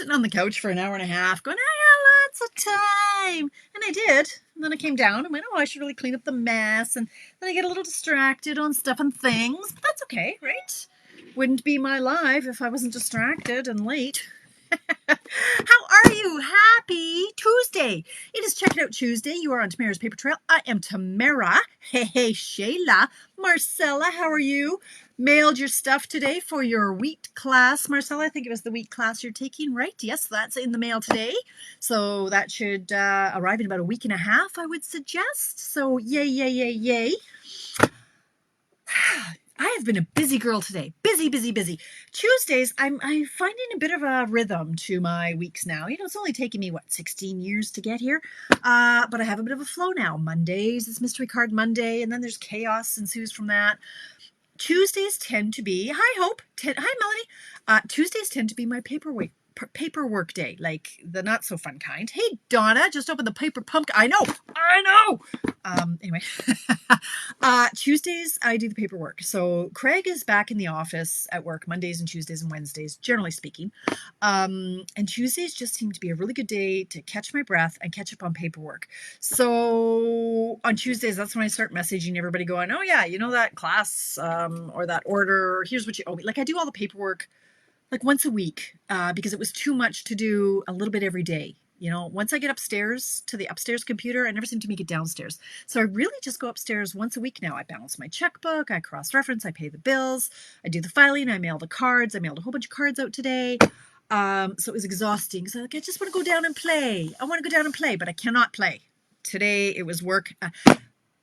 sitting on the couch for an hour and a half going, I got lots of time. And I did. And then I came down and went, oh, I should really clean up the mess. And then I get a little distracted on stuff and things. But that's okay, right? Wouldn't be my life if I wasn't distracted and late. How are you? Happy Tuesday. It is Check It Out Tuesday. You are on Tamara's Paper Trail. I am Tamara. Hey, Shayla. Marcella, how are you? Mailed your stuff today for your wheat class. Marcella, I think it was the wheat class you're taking, right? Yes, that's in the mail today. So that should arrive in about a week and a half, I would suggest. So yay, yay, yay, yay. I have been a busy girl today. Busy. Tuesdays, I'm finding a bit of a rhythm to my weeks now. You know, it's only taken me, 16 years to get here? But I have a bit of a flow now. Mondays is Mystery Card Monday, and then there's chaos ensues from that. Tuesdays tend to be, hi Hope, hi Melanie. Tuesdays tend to be my paperwork day, like the not so fun kind. Hey Donna, just opened the paper pumpkin. I know. Anyway, Tuesdays I do the paperwork. So Craig is back in the office at work Mondays and Tuesdays and Wednesdays, generally speaking. And Tuesdays just seem to be a really good day to catch my breath and catch up on paperwork. So on Tuesdays, that's when I start messaging everybody going, oh yeah, you know that class or that order, here's what you owe me. Like I do all the paperwork like once a week because it was too much to do a little bit every day. You know, once I get upstairs to the upstairs computer, I never seem to make it downstairs. So I really just go upstairs once a week now. I balance my checkbook, I cross-reference, I pay the bills, I do the filing, I mail the cards. I mailed a whole bunch of cards out today. So it was exhausting because I just want to go down and play. I want to go down and play, but I cannot play. Today it was work.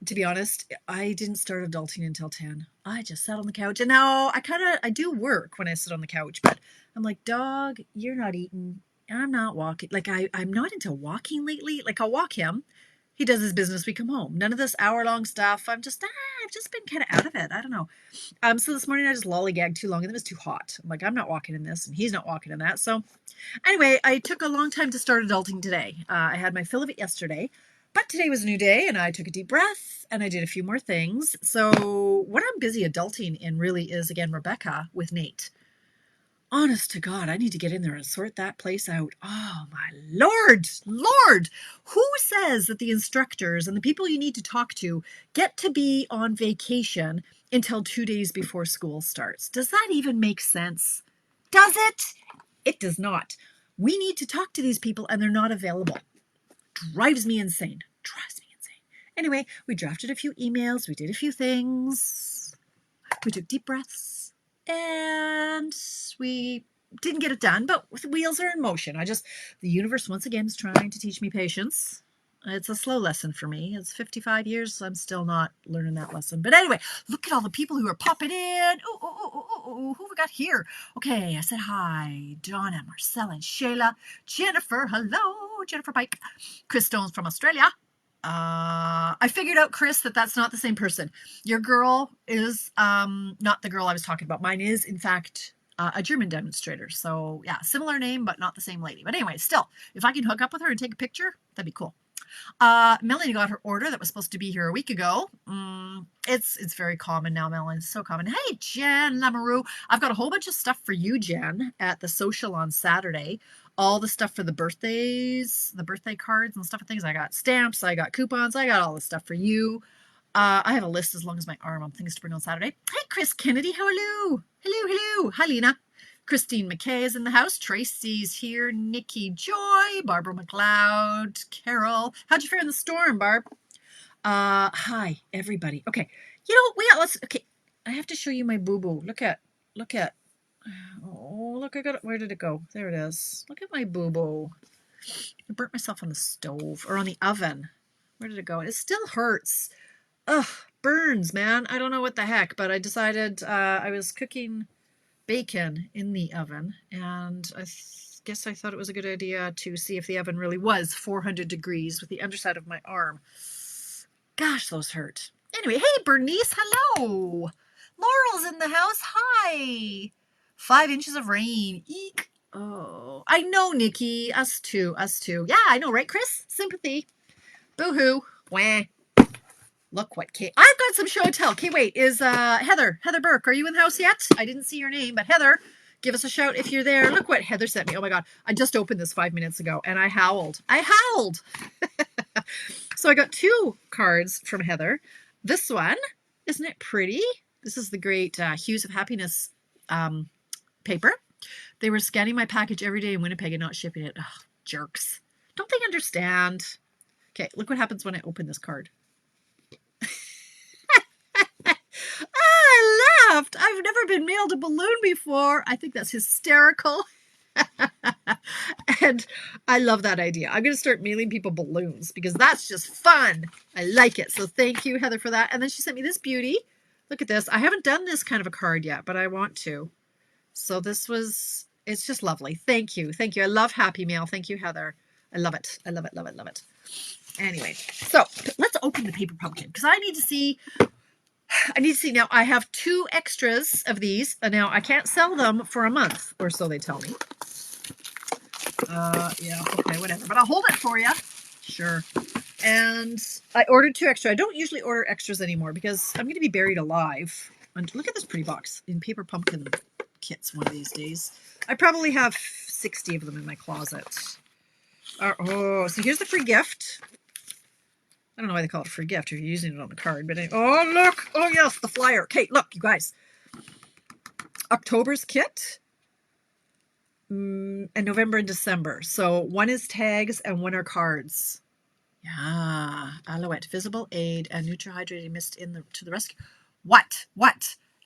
To be honest, I didn't start adulting until 10. I just sat on the couch. And now I do work when I sit on the couch, but I'm like, dog, you're not eating. I'm not walking. Like I'm not into walking lately. Like I'll walk him. He does his business. We come home. None of this hour-long stuff. I've just been kind of out of it. I don't know. So this morning I just lollygagged too long and then it was too hot. I'm like, I'm not walking in this and he's not walking in that. So anyway, I took a long time to start adulting today. I had my fill of it yesterday. But today was a new day and I took a deep breath and I did a few more things. So what I'm busy adulting in really is, again, Rebecca with Nate. Honest to God, I need to get in there and sort that place out. Oh, my Lord. Who says that the instructors and the people you need to talk to get to be on vacation until 2 days before school starts? Does that even make sense? Does it? It does not. We need to talk to these people and they're not available. Drives me insane. Anyway, we drafted a few emails. We did a few things. We took deep breaths. And we didn't get it done, but the wheels are in motion. The universe once again is trying to teach me patience. It's a slow lesson for me. It's 55 years. So I'm still not learning that lesson. But anyway, look at all the people who are popping in. Who we got here? Okay, I said hi. Donna, Marcella, and Shayla. Jennifer, hello. Jennifer Pike. Chris Stone's from Australia. I figured out, Chris, that's not the same person. Your girl is not the girl I was talking about. Mine is, in fact, a German demonstrator. So, yeah, similar name, but not the same lady. But anyway, still, if I can hook up with her and take a picture, that'd be cool. Melanie got her order that was supposed to be here a week ago. It's very common now, Melanie. It's so common. Hey, Jen Lamoureux. I've got a whole bunch of stuff for you, Jen, at the social on Saturday. All the stuff for the birthdays, the birthday cards and stuff and things. I got stamps, I got coupons, I got all this stuff for you. I have a list as long as my arm on things to bring on Saturday. Hey, Chris Kennedy, hello. Hi, Lena. Christine McKay is in the house. Tracy's here. Nikki Joy, Barbara McLeod, Carol. How'd you fare in the storm, Barb? Hi, everybody. Okay, okay. I have to show you my boo-boo. Look at. Oh, look, I got it. Where did it go? There it is. Look at my boo-boo. I burnt myself on the stove or on the oven. Where did it go? It still hurts. Ugh, burns, man. I don't know what the heck, but I decided I was cooking bacon in the oven, and I guess I thought it was a good idea to see if the oven really was 400 degrees with the underside of my arm. Gosh, those hurt. Anyway, hey, Bernice, hello. Laurel's in the house. Hi. 5 inches of rain. Eek. Oh, I know, Nikki. Us too. Yeah, I know, right, Chris? Sympathy. Boo-hoo. Wah. Look what Kate. I've got some show and tell. Okay, wait. Is Heather Burke, are you in the house yet? I didn't see your name, but Heather, Give us a shout if you're there. Look what Heather sent me. Oh my God. I just opened this 5 minutes ago and I howled. So I got 2 cards from Heather. This one, isn't it pretty? This is the great Hues of Happiness paper. They were scanning my package every day in Winnipeg and not shipping it. Ugh, jerks. Don't they understand? Okay, look what happens when I open this card. I laughed. I've never been mailed a balloon before. I think that's hysterical. And I love that idea. I'm going to start mailing people balloons because that's just fun. I like it. So thank you, Heather, for that. And then she sent me this beauty. Look at this. I haven't done this kind of a card yet, but I want to. So this was, it's just lovely. Thank you. Thank you. I love Happy Mail. Thank you, Heather. I love it. I love it, love it, love it. Anyway, so let's open the paper pumpkin because I need to see now. I have 2 extras of these. Now I can't sell them for a month or so, they tell me. Yeah, okay, whatever. But I'll hold it for you. Sure. And I ordered 2 extra. I don't usually order extras anymore because I'm going to be buried alive. And look at this pretty box in paper pumpkin kits one of these days. I probably have 60 of them in my closet. Oh, so here's the free gift. I don't know why they call it a free gift if you're using it on the card, but oh, look. Oh, yes, the flyer. Okay, look, you guys. October's kit and November and December. So one is tags and one are cards. Yeah, Alouette Visible Aid and Neutral Hydrating Mist to the rescue. What?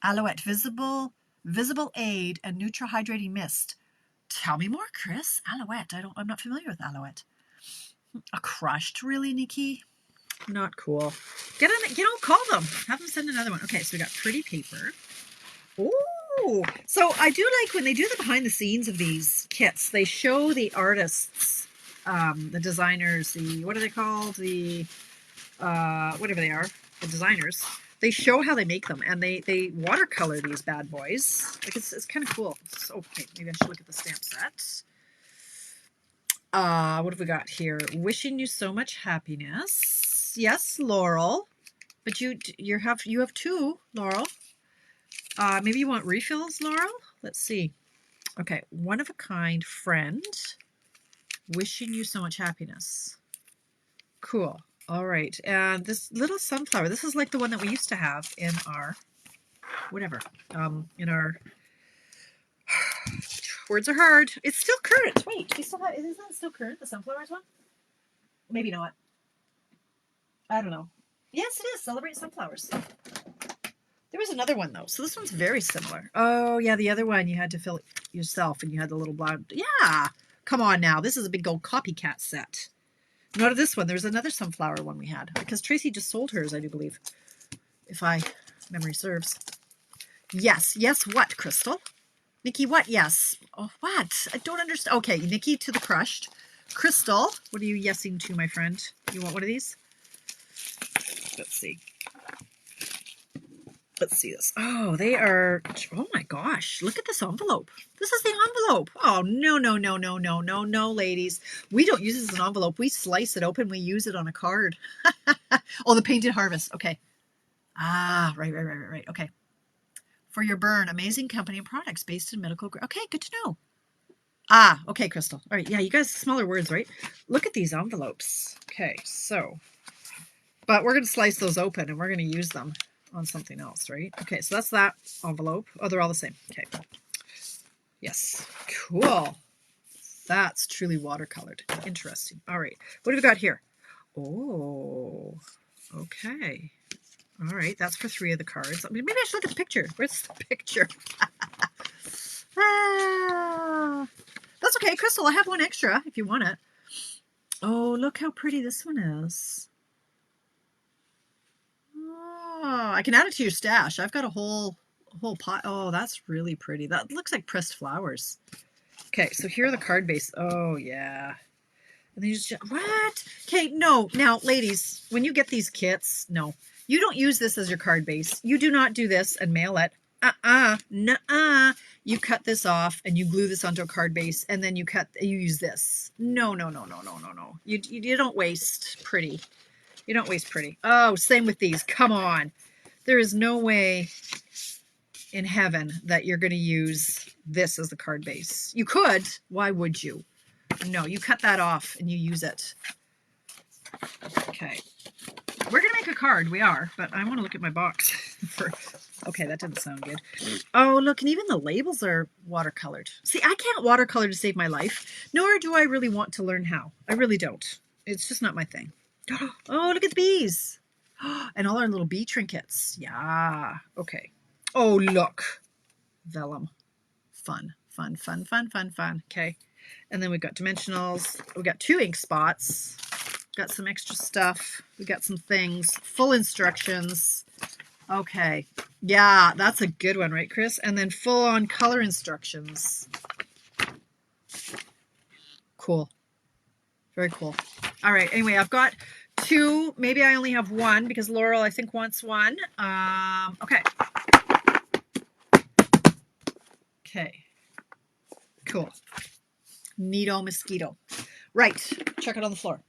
Alouette Visible Aid and Neutral Hydrating Mist. Tell me more, Chris. Alouette. I'm not familiar with Alouette. A crushed, really, Nikki? Not cool. Get on, call them. Have them send another one. Okay, so we got pretty paper. Oh, so I do like when they do the behind the scenes of these kits. They show the artists, the designers, what are they called? The whatever they are, the designers. They show how they make them, and they watercolor these bad boys. Like it's kind of cool. So, okay, maybe I should look at the stamp set. What have we got here? Wishing you so much happiness. Yes, Laurel. But you have 2, Laurel. Maybe you want refills, Laurel? Let's see. Okay, one of a kind friend. Wishing you so much happiness. Cool. All right. And this little sunflower. This is like the one that we used to have in our in our words are hard. It's still current. Wait, isn't that still current? The sunflowers one? Maybe not. I don't know. Yes, it is. Celebrate Sunflowers. There was another one, though. So this one's very similar. Oh, yeah. The other one, you had to fill it yourself, and you had the little blonde. Yeah. Come on now. This is a big old copycat set. Not of this one. There's another sunflower one we had. Because Tracy just sold hers, I do believe. If memory serves. Yes. Yes, what, Crystal? Nikki, what? Yes. Oh, what? I don't understand. Okay, Nikki to the crushed. Crystal, what are you yesing to, my friend? You want one of these? Let's see. Let's see this. Oh, they are, oh my gosh, look at this envelope. This is the envelope. Oh, no, ladies. We don't use this as an envelope. We slice it open. We use it on a card. Oh, the Painted Harvest. Okay. Ah, right. Okay. For your burn, amazing company and products based in medical. Okay, good to know. Ah, okay, Crystal. All right, yeah, you guys, smaller words, right? Look at these envelopes. Okay, so, but we're going to slice those open and we're going to use them on something else, right? Okay, so that's that envelope. Oh, they're all the same. Okay. Yes. Cool. That's truly watercolored. Interesting. All right. What have we got here? Oh, okay. All right. That's for 3 of the cards. Maybe I should look at the picture. Where's the picture? That's okay, Crystal. I have one extra if you want it. Oh, look how pretty this one is. Oh, I can add it to your stash. I've got a whole pot. Oh, that's really pretty. That looks like pressed flowers. Okay, so here are the card base. Oh, yeah. And then you just, what? Okay, no. Now, ladies, when you get these kits, no. You don't use this as your card base. You do not do this and mail it. Nuh-uh. You cut this off and you glue this onto a card base and then you use this. No. You don't waste pretty. You don't waste pretty. Oh, same with these. Come on. There is no way. in heaven that you're going to use this as the card base. You could. Why would you? No, you cut that off and you use it. Okay. We're going to make a card. We are. But I want to look at my box. Okay, that didn't sound good. Oh, look. And even the labels are watercolored. See, I can't watercolor to save my life. Nor do I really want to learn how. I really don't. It's just not my thing. Oh, look at the bees. And all our little bee trinkets. Yeah. Okay. Oh, look. Vellum. Fun, fun, fun, fun, fun, fun. Okay. And then we've got dimensionals. We got 2 ink spots. Got some extra stuff. We got some things. Full instructions. Okay. Yeah, that's a good one, right, Chris? And then full on color instructions. Cool. Very cool. All right. Anyway, I've got 2. Maybe I only have 1 because Laurel, I think, wants 1. Okay. Okay. Cool. Neato mosquito. Right. Check it on the floor.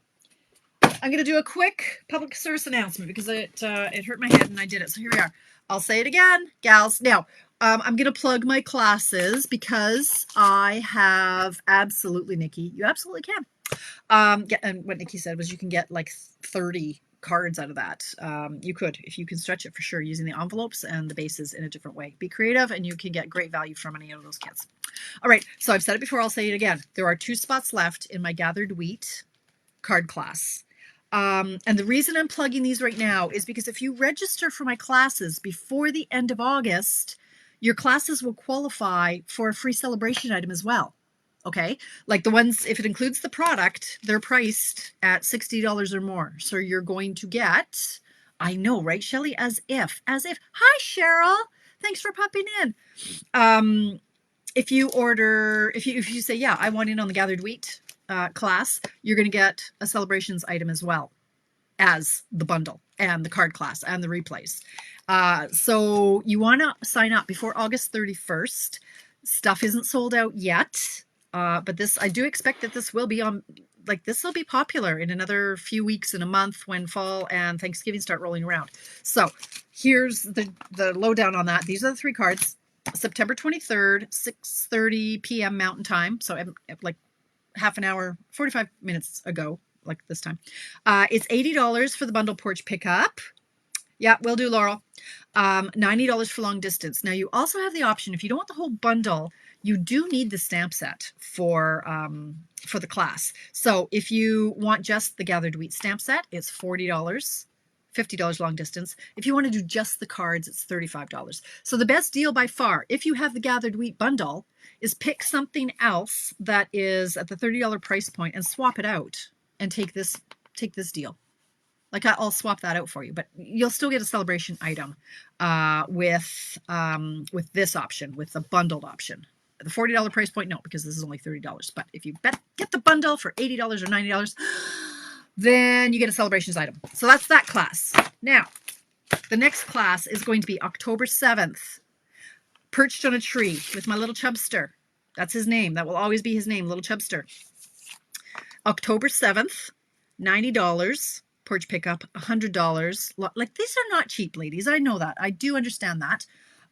I'm going to do a quick public service announcement because it hurt my head and I did it. So here we are. I'll say it again, gals. Now, I'm going to plug my classes because I have absolutely, Nikki, you absolutely can. And what Nikki said was you can get like 30 cards out of that. You could, if you can stretch it for sure, using the envelopes and the bases in a different way. Be creative and you can get great value from any of those kits. All right, so I've said it before, I'll say it again. There are 2 spots left in my Gathered Wheat card class. And the reason I'm plugging these right now is because if you register for my classes before the end of August, your classes will qualify for a free celebration item as well. Okay, like the ones, if it includes the product, they're priced at $60 or more. So you're going to get, I know, right, Shelly? As if. Hi, Cheryl. Thanks for popping in. If you order, if you say, yeah, I want in on the Gathered Wheat class, you're going to get a celebrations item as well as the bundle and the card class and the replays. So you want to sign up before August 31st. Stuff isn't sold out yet. But this, I do expect that this will be on, like this will be popular in another few weeks in a month when fall and Thanksgiving start rolling around. So here's the lowdown on that. These are the 3 cards. September 23rd, 6:30 p.m. Mountain Time. So I'm like half an hour, 45 minutes ago, like this time. It's $80 for the bundle porch pickup. Yeah, will do, Laurel. $90 for long distance. Now you also have the option, if you don't want the whole bundle, you do need the stamp set for the class. So if you want just the Gathered Wheat stamp set, it's $40. $50 long distance. If you want to do just the cards, it's $35. So the best deal by far, if you have the Gathered Wheat bundle, is pick something else that is at the $30 price point and swap it out and take this deal. Like I'll swap that out for you, but you'll still get a celebration item with this option, with the bundled option. The $40 price point, no, because this is only $30. But if you get the bundle for $80 or $90, then you get a celebrations item. So that's that class. Now, the next class is going to be October 7th. Perched on a tree with my little chubster. That's his name. That will always be his name, little chubster. October 7th, $90. Porch pickup, $100. Like, these are not cheap, ladies. I know that. I do understand that.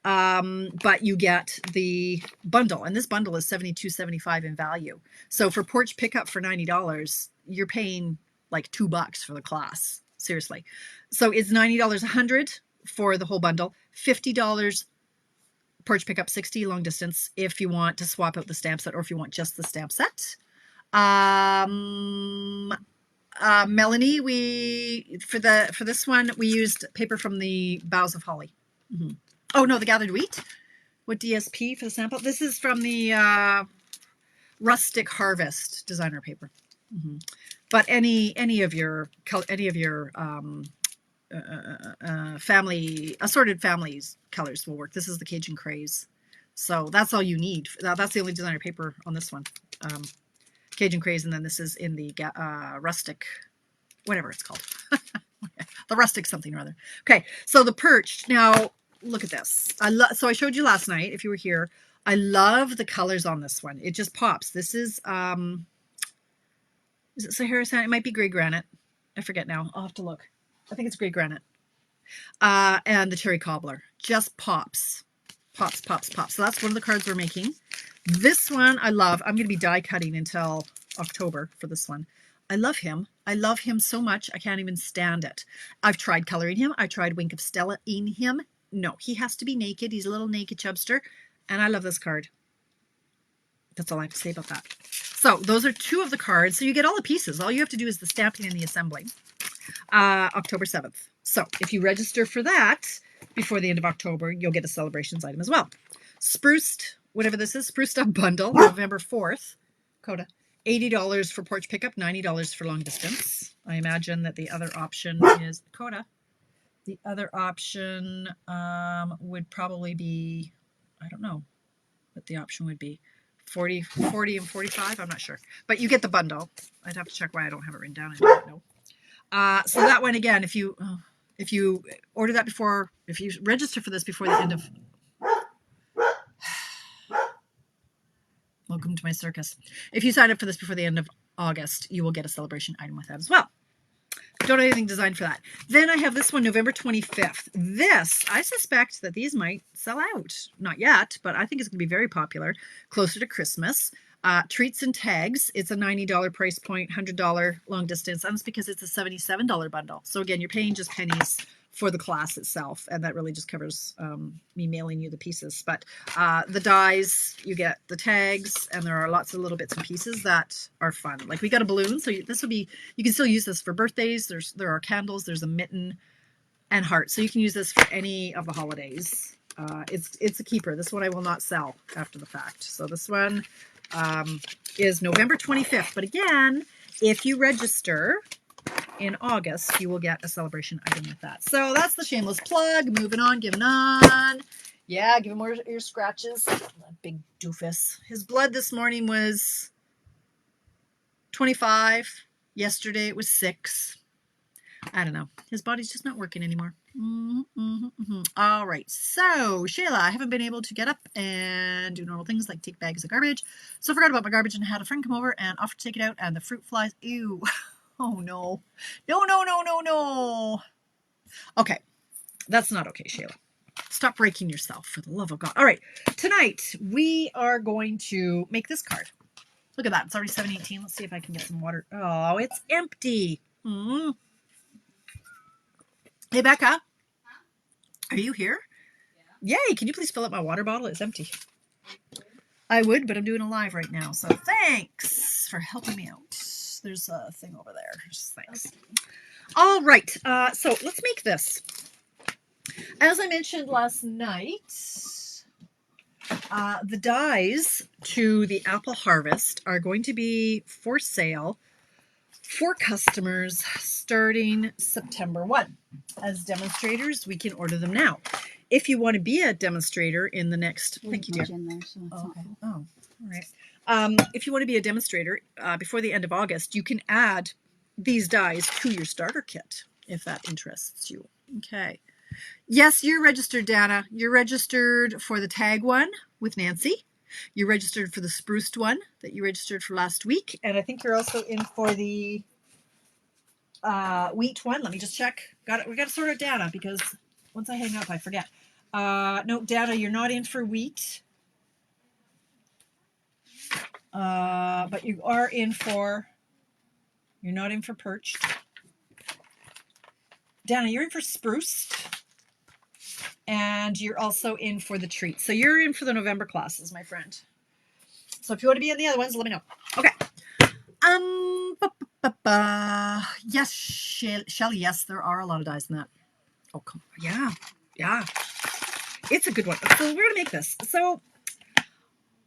But you get the bundle, and this bundle is $72.75 in value. So for porch pickup for $90, you're paying like $2 for the class. Seriously. So it's $90, $100 for the whole bundle, $50 porch pickup, $60 long distance if you want to swap out the stamp set or if you want just the stamp set. Melanie, we for this one we used paper from the Boughs of Holly. Oh no, the Gathered Wheat. What DSP for the sample? This is from the Rustic Harvest designer paper. But any of your family assorted families colors will work. This is the Cajun Craze, so that's all you need. That's the only designer paper on this one. Cajun Craze, and then this is in the Rustic, whatever it's called. The Rustic something or other. Okay, so the Perched. Now, look at this. So I showed you last night, if you were here. I love the colors on this one. It just pops. This is it Sahara Sand? It might be gray granite. I forget now. I'll have to look. I think it's gray granite. And the Cherry Cobbler. Just pops. Pops, pops, pops. So that's one of the cards we're making. This one I love. I'm going to be die cutting until October for this one. I love him. I love him so much. I can't even stand it. I've tried coloring him. I tried Wink of Stella in him. No, he has to be naked. He's a little naked chubster. And I love this card. That's all I have to say about that. So those are two of the cards. So you get all the pieces. All you have to do is the stamping and the assembling. October 7th. So if you register for that before the end of October, you'll get a Celebrations item as well. Spruced, whatever this is, Spruced Up Bundle, November 4th. Coda. $80 for porch pickup, $90 for long distance. I imagine that the other option is Coda. The other option would probably be, I don't know what the option would be. 40 and 45, I'm not sure. But you get the bundle. I'd have to check why I don't have it written down. I don't know. So that one, again, if you order that before, if you register for this before the end of... Welcome to my circus. If you sign up for this before the end of August, you will get a celebration item with that as well. Don't have anything designed for that. Then I have this one, November 25th. This, I suspect that these might sell out. Not yet, but I think it's going to be very popular. Closer to Christmas. Treats and tags. It's a $90 price point, $100 long distance. And it's because it's a $77 bundle. So again, you're paying just pennies for the class itself. And that really just covers me mailing you the pieces. But the dies, you get the tags, and there are lots of little bits and pieces that are fun. Like we got a balloon. So this will be, you can still use this for birthdays. There are candles. There's a mitten and heart. So you can use this for any of the holidays. It's a keeper. This one I will not sell after the fact. So this one is November 25th. But again, if you register in August, you will get a celebration item with that. So that's the shameless plug. Moving on, giving on. Yeah, give him more ear scratches. That big doofus. His blood this morning was 25. Yesterday it was 6. I don't know. His body's just not working anymore. All right. So, Shayla, I haven't been able to get up and do normal things like take bags of garbage. So I forgot about my garbage and had a friend come over and offer to take it out, and the fruit flies. Ew. Oh, no. No. Okay. That's not okay, Shayla. Stop breaking yourself, for the love of God. All right. Tonight, we are going to make this card. Look at that. It's already 7:18. Let's see if I can get some water. Oh, it's empty. Hey, Becca. Are you here? Yeah. Yay. Can you please fill up my water bottle? It's empty. I would, but I'm doing a live right now. So thanks for helping me out. There's a thing over there. Thanks. All right. So let's make this. As I mentioned last night, the dies to the apple harvest are going to be for sale for customers starting September 1. As demonstrators, we can order them now. If you want to be a demonstrator in the next... Thank you, dear. Okay. Oh, all right. If you want to be a demonstrator before the end of August, you can add these dies to your starter kit, if that interests you. Okay. Yes, you're registered, Dana. You're registered for the tag one with Nancy. You're registered for the spruced one that you registered for last week. And I think you're also in for the wheat one. Let me just check. We got to sort out Dana because once I hang up, I forget. No, Dana, you're not in for wheat. But you are in for, you're not in for perched. Dana, you're in for spruced. And you're also in for the treat. So you're in for the November classes, my friend. So if you want to be in the other ones, let me know. Okay. Yes, Shelly, yes, there are a lot of dies in that. Oh, come on. Yeah. It's a good one. So we're going to make this. So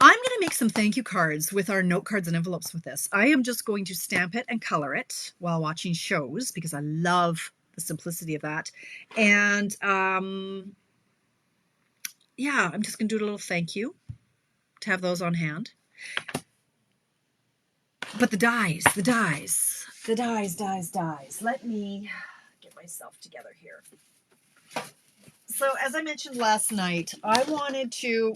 I'm going to make some thank you cards with our note cards and envelopes with this. I am just going to stamp it and color it while watching shows because I love the simplicity of that. And yeah, I'm just going to do a little thank you to have those on hand. But the dies. Let me get myself together here. So as I mentioned last night, I wanted to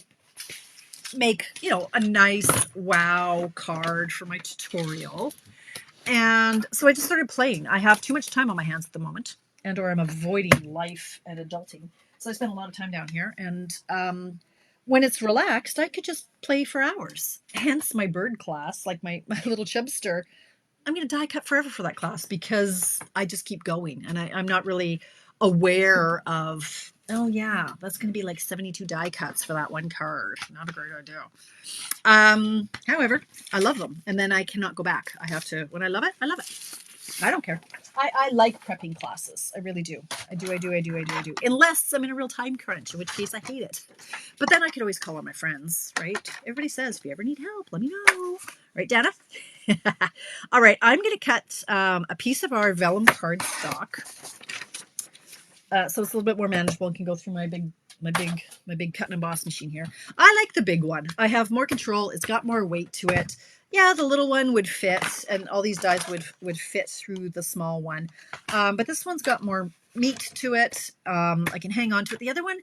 make, a nice wow card for my tutorial. And so I just started playing. I have too much time on my hands at the moment, or I'm avoiding life and adulting. So I spent a lot of time down here. And when it's relaxed, I could just play for hours. Hence my bird class, like my little chubster. I'm going to die cut forever for that class because I just keep going and I'm not really aware of, oh yeah, that's going to be like 72 die cuts for that one card. Not a great idea. However, I love them and then I cannot go back. I have to, when I love it, I love it. I don't care. I like prepping classes. I really do. I do. Unless I'm in a real time crunch, in which case I hate it. But then I could always call on my friends, right? Everybody says, if you ever need help, let me know. Right, Dana? All right, I'm going to cut a piece of our vellum cardstock. So it's a little bit more manageable and can go through my big cut and emboss machine here. I like the big one. I have more control. It's got more weight to it. Yeah, the little one would fit, and all these dies would fit through the small one. But this one's got more meat to it. I can hang on to it. The other one,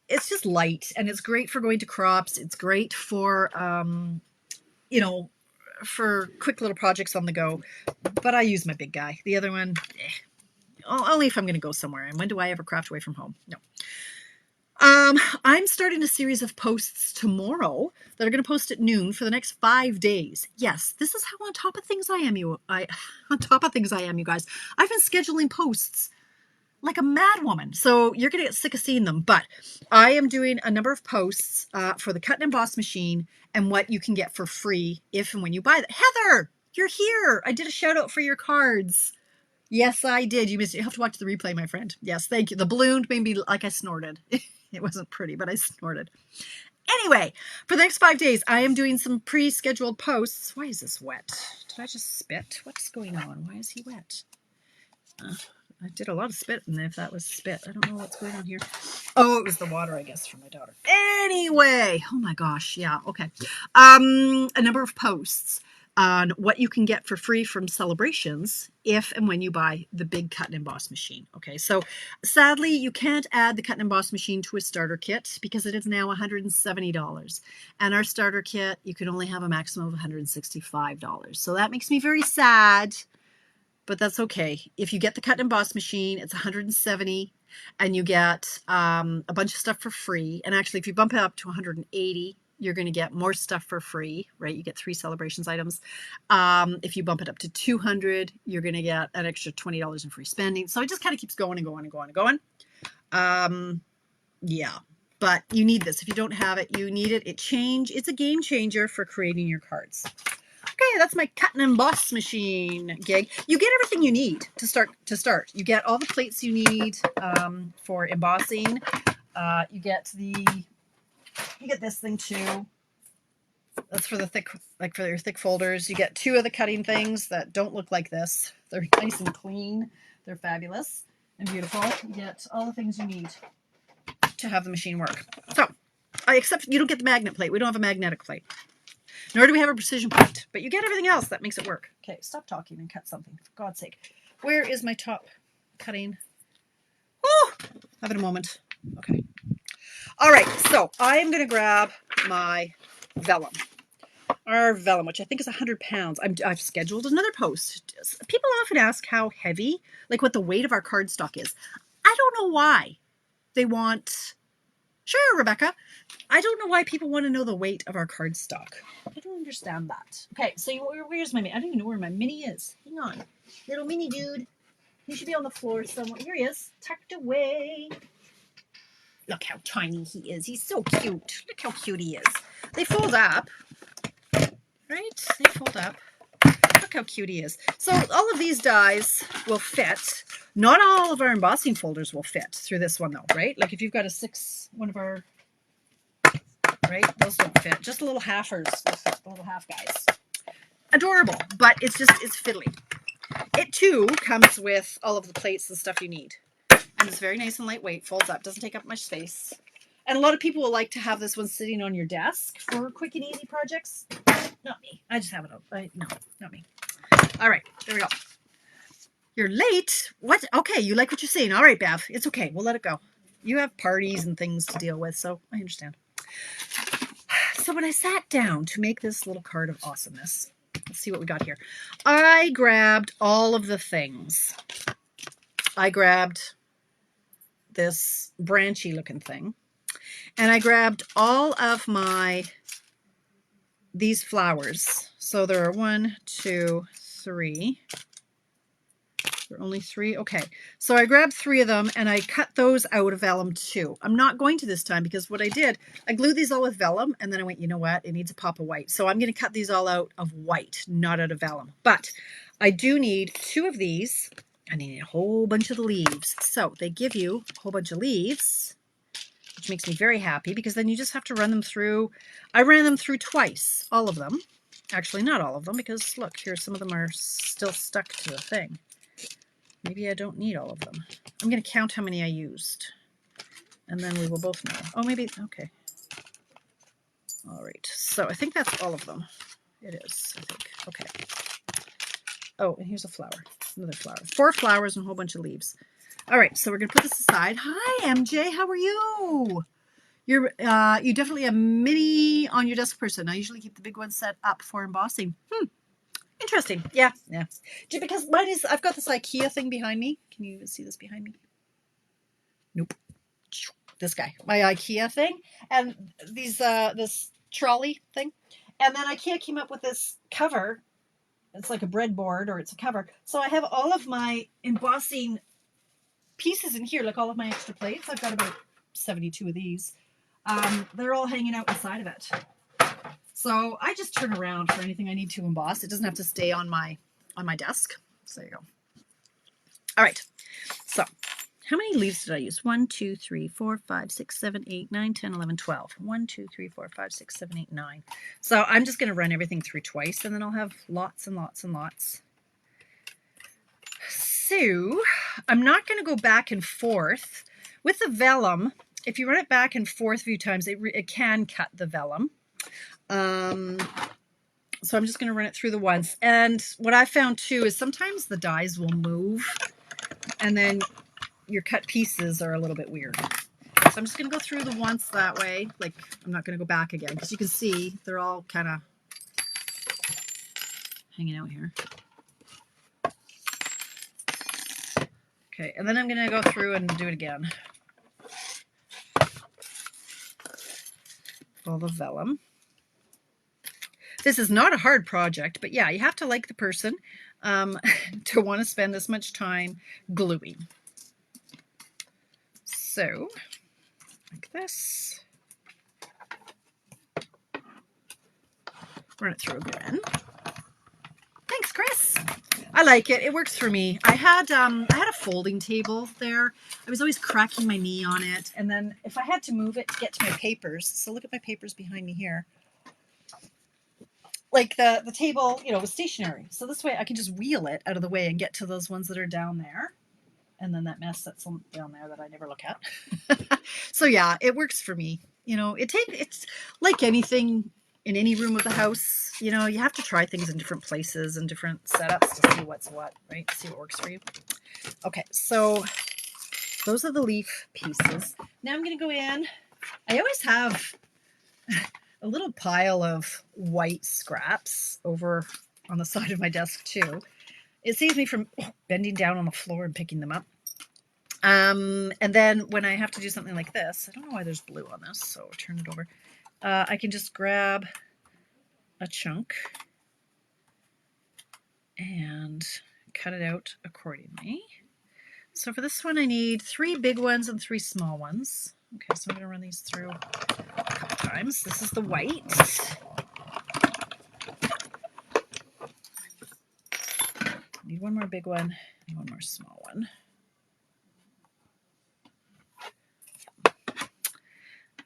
it's just light, and it's great for going to crops. It's great for, for quick little projects on the go. But I use my big guy. The other one, only if I'm going to go somewhere. And when do I ever craft away from home? No. I'm starting a series of posts tomorrow that are going to post at noon for the next 5 days. Yes, this is how on top of things I am, you guys. I've been scheduling posts like a madwoman, so you're going to get sick of seeing them. But I am doing a number of posts for the cut and emboss machine and what you can get for free if and when you buy that. Heather, you're here. I did a shout out for your cards. Yes, I did. You missed it. You have to watch the replay, my friend. Yes, thank you. The balloon made me like I snorted. It wasn't pretty, but I snorted. Anyway, for the next 5 days, I am doing some pre-scheduled posts. Why is this wet? Did I just spit? What's going on? Why is he wet? I did a lot of spit, and if that was spit, I don't know what's going on here. Oh, it was the water, I guess, from my daughter. Anyway, oh my gosh, yeah, okay. A number of posts on what you can get for free from Celebrations if and when you buy the big cut and emboss machine. Okay, so sadly, you can't add the cut and emboss machine to a starter kit because it is now $170. And our starter kit, you can only have a maximum of $165. So that makes me very sad, but that's okay. If you get the cut and emboss machine, it's $170 and you get a bunch of stuff for free. And actually, if you bump it up to $180, you're going to get more stuff for free, right? You get 3 Celebrations items. If you bump it up to $200, you're going to get an extra $20 in free spending. So it just kind of keeps going and going and going and going. Yeah, but you need this. If you don't have it, you need it. It's a game changer for creating your cards. Okay, that's my cut and emboss machine gig. You get everything you need to start. You get all the plates you need for embossing. You get this thing too. That's for the thick, like for your thick folders. You get 2 of the cutting things that don't look like this. They're nice and clean. They're fabulous and beautiful. You get all the things you need to have the machine work. So, except you don't get the magnet plate. We don't have a magnetic plate. Nor do we have a precision plate. But you get everything else that makes it work. Okay, stop talking and cut something, for God's sake. Where is my top cutting? Oh, have it a moment. Okay. All right, so I am going to grab my vellum. Our vellum, which I think is 100 pounds. I've scheduled another post. People often ask how heavy, like what the weight of our cardstock is. I don't know why they want... Sure, Rebecca. I don't know why people want to know the weight of our cardstock. I don't understand that. Okay, so where's my mini? I don't even know where my mini is. Hang on. Little mini dude. He should be on the floor somewhere. Here he is, tucked away. Look how tiny he is. He's so cute. Look how cute he is. They fold up, right? They fold up. Look how cute he is. So all of these dies will fit. Not all of our embossing folders will fit through this one though, right? Like if you've got one of our, right? Those don't fit. Just the little halfers, the little half guys. Adorable, but it's fiddly. It too comes with all of the plates and stuff you need. And it's very nice and lightweight, folds up, doesn't take up much space. And a lot of people will like to have this one sitting on your desk for quick and easy projects. Not me. I just have it up. No, not me. All right, there we go. You're late? What? Okay, you like what you're saying. All right, Bev. It's okay. We'll let it go. You have parties and things to deal with, so I understand. So when I sat down to make this little card of awesomeness, let's see what we got here. I grabbed all of the things. I grabbed this branchy looking thing. And I grabbed all of these flowers. So there are 1, 2, 3. There are only 3. Okay. So I grabbed 3 of them and I cut those out of vellum too. I'm not going to this time because what I did, I glued these all with vellum and then I went, you know what? It needs a pop of white. So I'm going to cut these all out of white, not out of vellum. But I do need 2 of these. I need a whole bunch of the leaves. So they give you a whole bunch of leaves, which makes me very happy because then you just have to run them through. I ran them through twice, all of them. Actually, not all of them, because look, here some of them are still stuck to the thing. Maybe I don't need all of them. I'm going to count how many I used, and then we will both know. Oh, maybe, okay. All right, so I think that's all of them. It is, I think. Okay. Oh, and here's a flower, another flower. 4 flowers and a whole bunch of leaves. All right, so we're going to put this aside. Hi, MJ, how are you? You're definitely a mini on your desk person. I usually keep the big ones set up for embossing. Interesting. Yeah. Because mine is, I've got this IKEA thing behind me. Can you see this behind me? Nope. This guy, my IKEA thing, and these this trolley thing, and then IKEA came up with this cover. It's like a breadboard, or it's a cover. So I have all of my embossing pieces in here, like all of my extra plates. I've got about 72 of these. They're all hanging out inside of it. So I just turn around for anything I need to emboss. It doesn't have to stay on my desk. So there you go. All right. So how many leaves did I use? 1, 2, 3, 4, 5, 6, 7, 8, 9, 10, 11, 12. 1, 2, 3, 4, 5, 6, 7, 8, 9. So I'm just going to run everything through twice, and then I'll have lots and lots and lots. So I'm not going to go back and forth. With the vellum, if you run it back and forth a few times, it can cut the vellum. So I'm just going to run it through the once. And what I found too is sometimes the dies will move and then your cut pieces are a little bit weird. So I'm just going to go through the once that way. Like, I'm not going to go back again because you can see they're all kind of hanging out here. Okay, and then I'm going to go through and do it again. All the vellum. This is not a hard project, but yeah, you have to like the person to want to spend this much time gluing. So, like this. Run it through again. Thanks, Chris. I like it. It works for me. I had a folding table there. I was always cracking my knee on it, and then if I had to move it to get to my papers, so look at my papers behind me here. Like the table, you know, was stationary. So this way I can just wheel it out of the way and get to those ones that are down there. And then that mess that's down there that I never look at. So yeah, it works for me. You know, it's like anything in any room of the house. You know, you have to try things in different places and different setups to see what's what, right? See what works for you. Okay, so those are the leaf pieces. Now I'm going to go in. I always have a little pile of white scraps over on the side of my desk too. It saves me from bending down on the floor and picking them up. And then when I have to do something like this, I don't know why there's blue on this, so I'll turn it over. I can just grab a chunk and cut it out accordingly. So for this one, I need 3 big ones and 3 small ones. Okay, so I'm going to run these through a couple times. This is the white. Need one more big one and one more small one.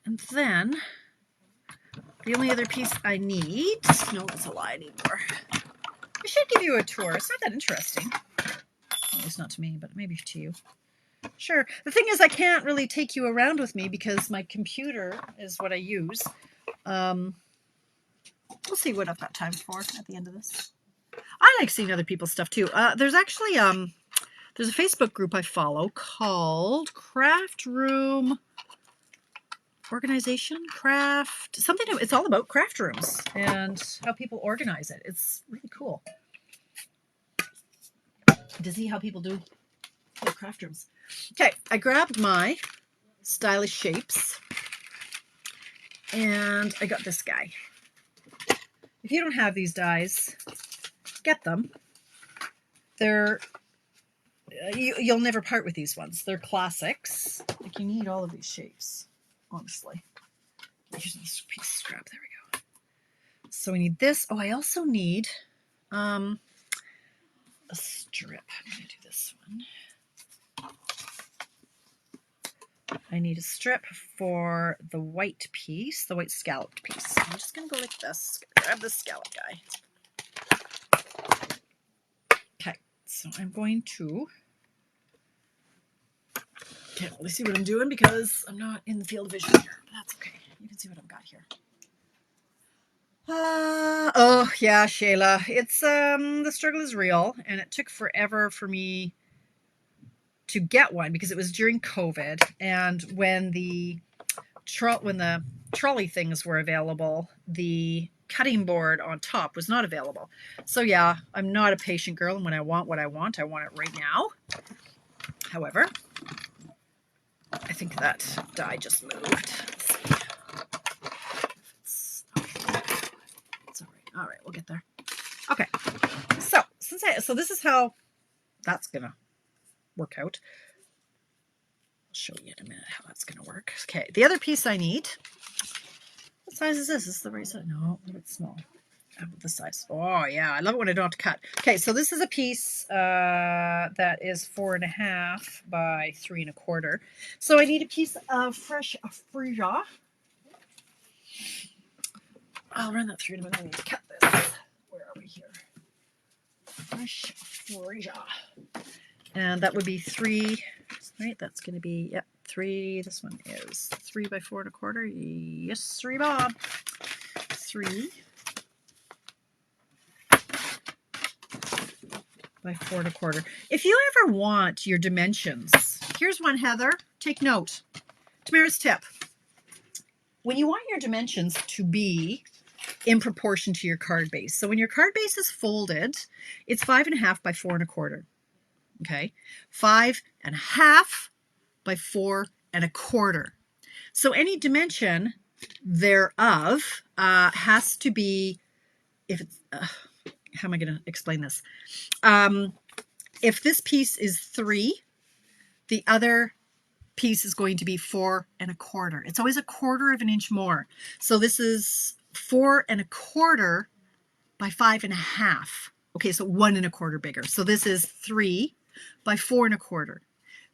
And then the only other piece I need, no, that's a lie, I need more. I should give you a tour. It's not that interesting. Well, at least not to me, but maybe to you. Sure. The thing is, I can't really take you around with me because my computer is what I use. We'll see what I've got time for at the end of this. I like seeing other people's stuff too. There's actually there's a Facebook group I follow called Craft Room Organization, Craft something. It's all about craft rooms and how people organize it. It's really cool to see how people do their craft rooms. Okay, I grabbed my stylish shapes And I got this guy. If you don't have these dies, get them. They're you'll never part with these ones. They're classics. Like, you need all of these shapes, honestly. Here's this piece of scrap. There we go. So we need this. Oh, I also need a strip. I'm going to do this one. I need a strip for the white piece, the white scalloped piece. I'm just going to go like this. Grab this scallop guy. Okay, so I'm going to can't really see what I'm doing because I'm not in the field of vision here, but that's okay. You can see what I've got here. Oh yeah, Shayla. It's the struggle is real, and it took forever for me to get one because it was during COVID, and when the trolley things were available, the cutting board on top was not available. So yeah, I'm not a patient girl, and when I want what I want it right now. However, I think that die just moved. Let's see. It's all right. All right, we'll get there. Okay. So this is how that's gonna work out. I'll show you in a minute how that's gonna work. Okay, the other piece I need. What size is this? Is this the right size? No, a little bit small. How about this size? Oh yeah, I love it when I don't have to cut. Okay, so this is a piece that is 4.5 by 3 1/4. So I need a piece of fresh freesia. I'll run that through in a minute. I need to cut this. Where are we here? Fresh freesia. And that would be 3, right? That's going to be, yep, 3. This one is 3 by 4 1/4. Yes, 3 Bob. 3 by 4 1/4. If you ever want your dimensions, here's one, Heather. Take note. Tamara's tip. When you want your dimensions to be in proportion to your card base. So when your card base is folded, it's 5.5 by 4 1/4. Okay, 5.5 by 4 1/4. So any dimension thereof has to be, if it's, how am I going to explain this? If this piece is 3, the other piece is going to be 4 1/4. It's always 1/4 of an inch more. So this is 4 1/4 by 5.5. Okay, so 1 1/4 bigger. So this is 3 by 4 1/4.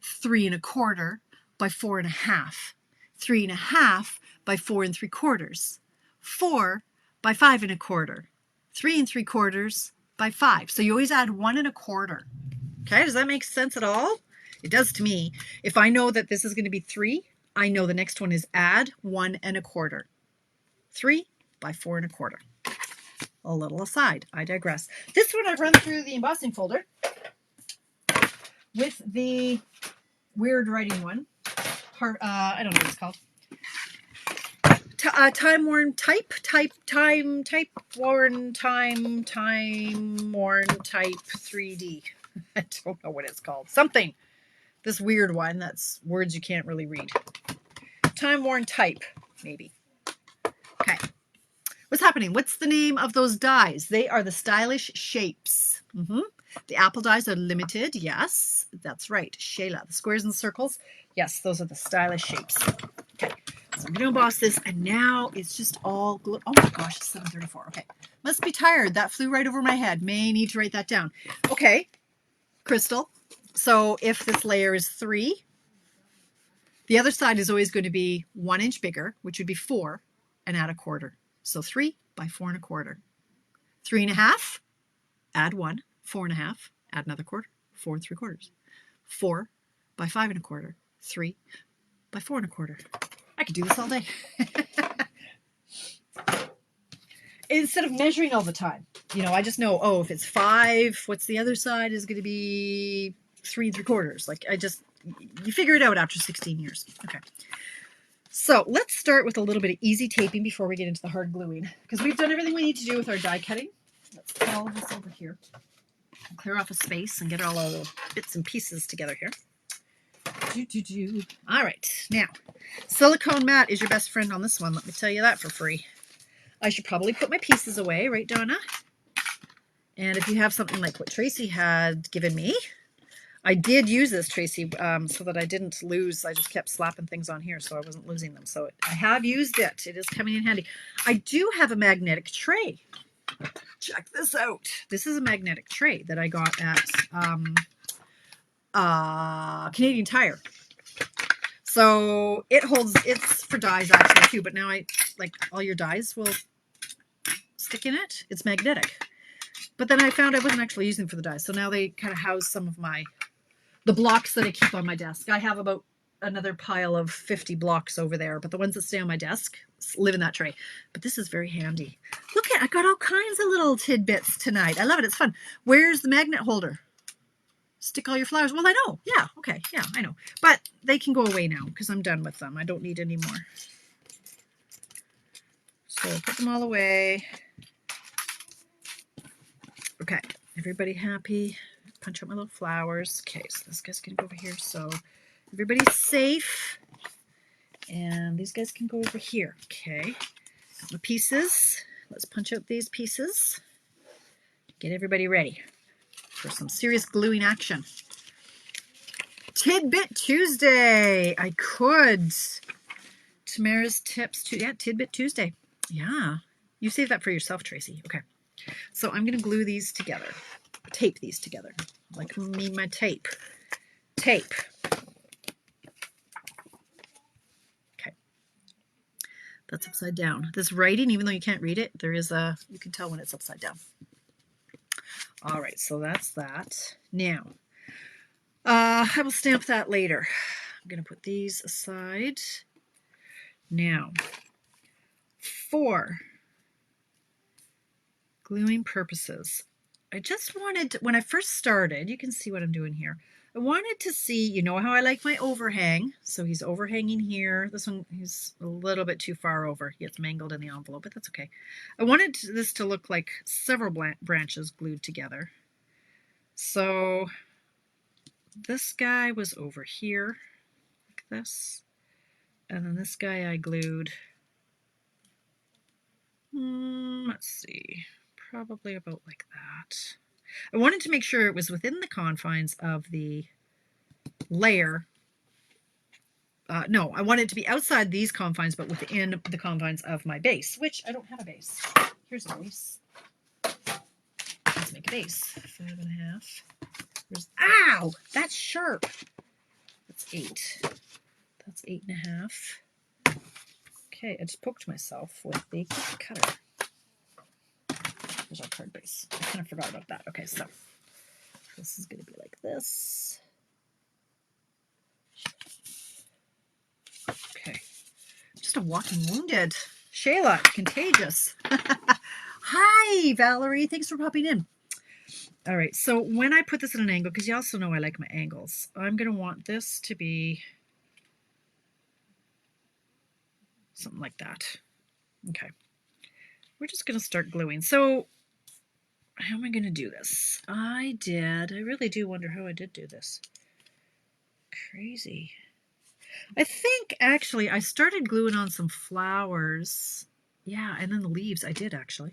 3 1/4 by 4.5. 3.5 by 4 3/4. 4 by 5 1/4. 3 3/4 by 5. So you always add 1 1/4. Okay, does that make sense at all? It does to me. If I know that this is going to be 3, I know the next one is add 1 1/4. 3 by 4 1/4. A little aside, I digress. This one I've run through the embossing folder with the weird writing one. I don't know what it's called. Time worn type 3D. I don't know what it's called. Something. This weird one that's words you can't really read. Time worn type, maybe. Okay. What's happening? What's the name of those dies? They are the stylish shapes. The apple dies are limited. Yes, that's right. Shayla. The squares and circles. Yes, those are the stylish shapes. Okay. So I'm going to emboss this, and now it's just all glue. Oh my gosh, it's 7:34. Okay. Must be tired. That flew right over my head. May need to write that down. Okay. Crystal. So if this layer is 3, the other side is always going to be 1 inch bigger, which would be 4, and add 1/4. So 3 by 4 1/4. 3.5, add 1, 4.5, add another 1/4, 4 3/4. 4 by 5 1/4. 3 by 4 1/4. I could do this all day. Instead of measuring all the time, I just know, oh, if it's 5, what's the other side is going to be 3 3/4. Like, you figure it out after 16 years. Okay. So let's start with a little bit of easy taping before we get into the hard gluing, because we've done everything we need to do with our die cutting. Let's put all of this over here. Clear off a space and get all our little bits and pieces together here. All right, now, silicone mat is your best friend on this one. Let me tell you that for free. I should probably put my pieces away, right, Donna? And if you have something like what Tracy had given me, I did use this, Tracy, so that I didn't lose. I just kept slapping things on here so I wasn't losing them. So I have used it. It is coming in handy. I do have a magnetic tray. Check this out. This is a magnetic tray that I got at Canadian Tire. So it holds, it's for dies actually too, but now like all your dies will stick in it. It's magnetic. But then I found I wasn't actually using them for the dies. So now they kind of house some of the blocks that I keep on my desk. I have about another pile of 50 blocks over there, but the ones that stay on my desk live in that tray. But this is very handy. Look I got all kinds of little tidbits tonight. I love it. It's fun. Where's the magnet holder? Stick all your flowers. Well, I know. Yeah. Okay. Yeah, I know. But they can go away now because I'm done with them. I don't need any more. So put them all away. Okay. Everybody happy? Punch out my little flowers. Okay. So this guy's going to go over here. So everybody's safe. And these guys can go over here. Okay. Got my pieces. Let's punch out these pieces. Get everybody ready for some serious gluing action. Tidbit Tuesday. I could. Tamara's tips. Yeah, Tidbit Tuesday. Yeah. You save that for yourself, Tracy. Okay. So I'm going to glue these together. Tape these together. Like me, my tape. Tape. Okay. That's upside down. This writing, even though you can't read it, there is you can tell when it's upside down. All right. So that's that. Now, I will stamp that later. I'm going to put these aside. Now, for gluing purposes, I just wanted, when I first started, you can see what I'm doing here. I wanted to see, you know how I like my overhang. So he's overhanging here. This one, he's a little bit too far over. He gets mangled in the envelope, but that's okay. I wanted this to look like several branches glued together. So this guy was over here, like this. And then this guy I glued, let's see, probably about like that. I wanted to make sure it was within the confines of the layer. No, I wanted it to be outside these confines, but within the confines of my base, which I don't have a base. Here's a base. Let's make a base. 5.5. Ow! That's sharp. That's 8. That's 8.5. Okay, I just poked myself with the cutter. There's our card base. I kind of forgot about that. Okay, so this is going to be like this. Okay. Just a walking wounded. Shayla, contagious. Hi, Valerie. Thanks for popping in. All right, so when I put this at an angle, because you also know I like my angles, I'm going to want this to be something like that. Okay. We're just going to start gluing. So how am I going to do this? I really do wonder how I did do this. Crazy. I think actually I started gluing on some flowers. Yeah, and then the leaves I did actually.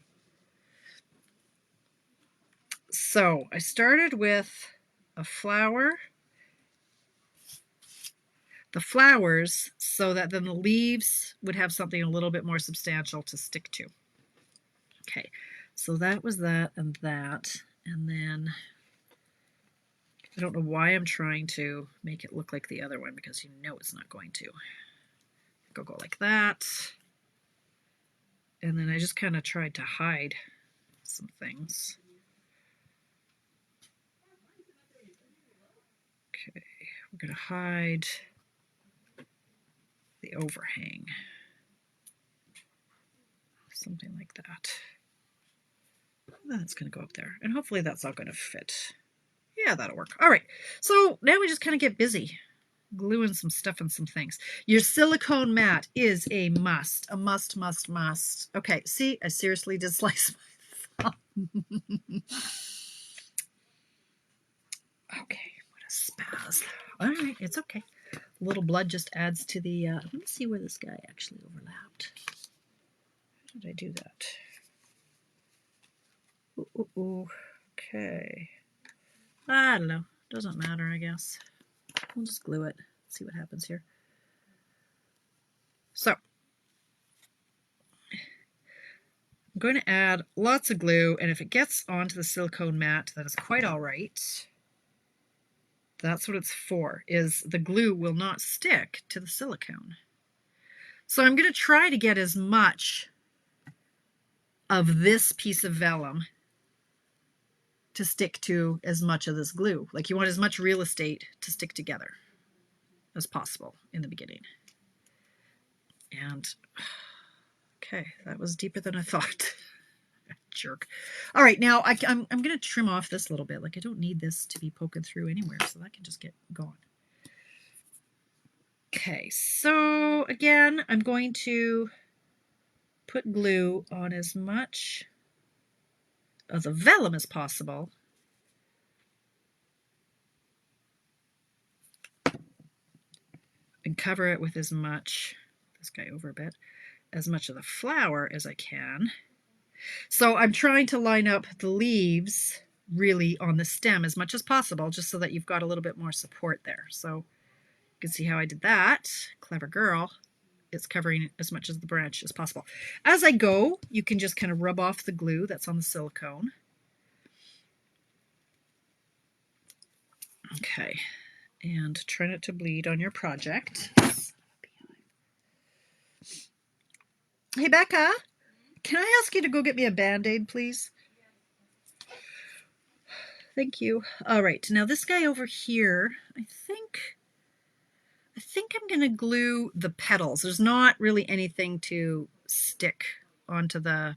So I started with a flower, the flowers, so that then the leaves would have something a little bit more substantial to stick to. Okay, so that was that and that. And then I don't know why I'm trying to make it look like the other one because you know it's not going to. Go like that. And then I just kind of tried to hide some things. Okay, we're going to hide the overhang. Something like that. That's going to go up there. And hopefully that's all going to fit. Yeah, that'll work. All right. So now we just kind of get busy gluing some stuff and some things. Your silicone mat is a must. A must, must, must. Okay, see, I seriously did slice my thumb. Okay, what a spaz. All right, it's okay. A little blood just adds to the, let me see where this guy actually overlapped. How did I do that? Ooh. Okay. I don't know. Doesn't matter, I guess. We'll just glue it. See what happens here. So, I'm going to add lots of glue, and if it gets onto the silicone mat, that is quite all right. That's what it's for, is the glue will not stick to the silicone. So I'm going to try to get as much of this piece of vellum to stick to as much of this glue. Like you want as much real estate to stick together as possible in the beginning. And okay, that was deeper than I thought. Jerk. All right, now I'm going to trim off this little bit. Like I don't need this to be poking through anywhere, so that can just get gone. Okay, so again, I'm going to put glue on as much of the vellum as possible. And cover it with as much, this guy over a bit, as much of the flower as I can. So I'm trying to line up the leaves really on the stem as much as possible, just so that you've got a little bit more support there. So you can see how I did that. Clever girl. It's covering as much of the branch as possible. As I go, you can just kind of rub off the glue that's on the silicone. Okay, and try not to bleed on your project. Hey, Becca, can I ask you to go get me a Band-Aid, please? Thank you. All right, now this guy over here, I think I'm going to glue the petals. There's not really anything to stick onto the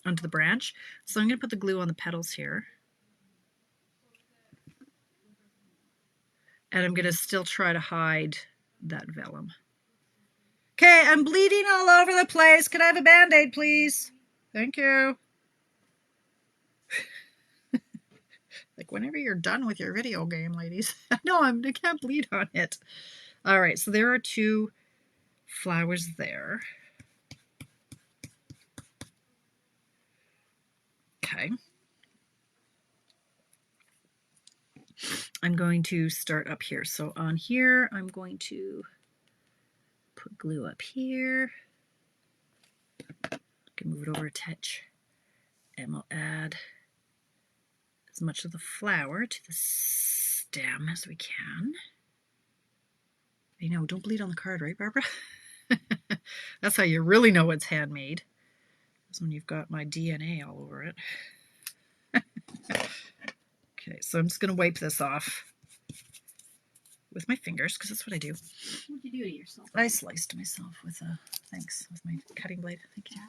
branch, so I'm going to put the glue on the petals here. And I'm going to still try to hide that vellum. Okay, I'm bleeding all over the place. Can I have a Band-Aid, please? Thank you. Like whenever you're done with your video game, ladies. No, I can't bleed on it. All right, so there are 2 flowers there. Okay. I'm going to start up here. So on here, I'm going to put glue up here. I can move it over a touch. And we'll add as much of the flower to the stem as we can. You know, don't bleed on the card, right, Barbara? That's how you really know it's handmade. Is when you've got my DNA all over it. Okay, so I'm just going to wipe this off with my fingers, because that's what I do. What did you do to yourself? I sliced myself with with my cutting blade. Thank you.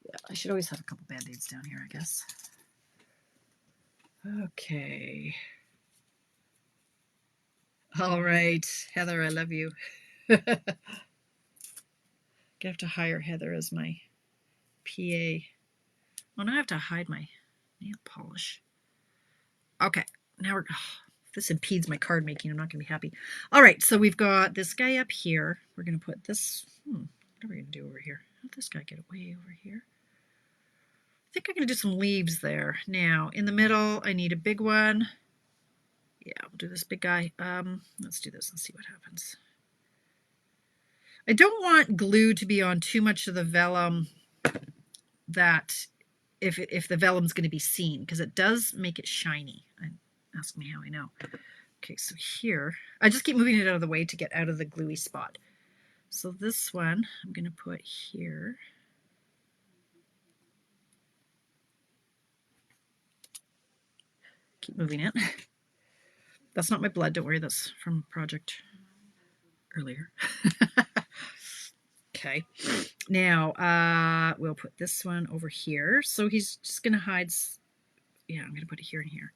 Yeah, I should always have a couple Band-Aids down here, I guess. Okay. All right, Heather, I love you. I have to hire Heather as my PA. Oh, now I have to hide my nail polish. Okay, now we're... if this impedes my card making, I'm not going to be happy. All right, so we've got this guy up here. We're going to put this... what are we going to do over here? How'd this guy get away over here? I think I'm going to do some leaves there. Now, in the middle, I need a big one. Yeah, we'll do this big guy. Let's do this and see what happens. I don't want glue to be on too much of the vellum that if the vellum's going to be seen, because it does make it shiny. Ask me how I know. Okay, so here, I just keep moving it out of the way to get out of the gluey spot. So this one I'm going to put here. Keep moving it. That's not my blood, don't worry, that's from a project earlier. Okay, now we'll put this one over here. So he's just going to hide, yeah, I'm going to put it here and here.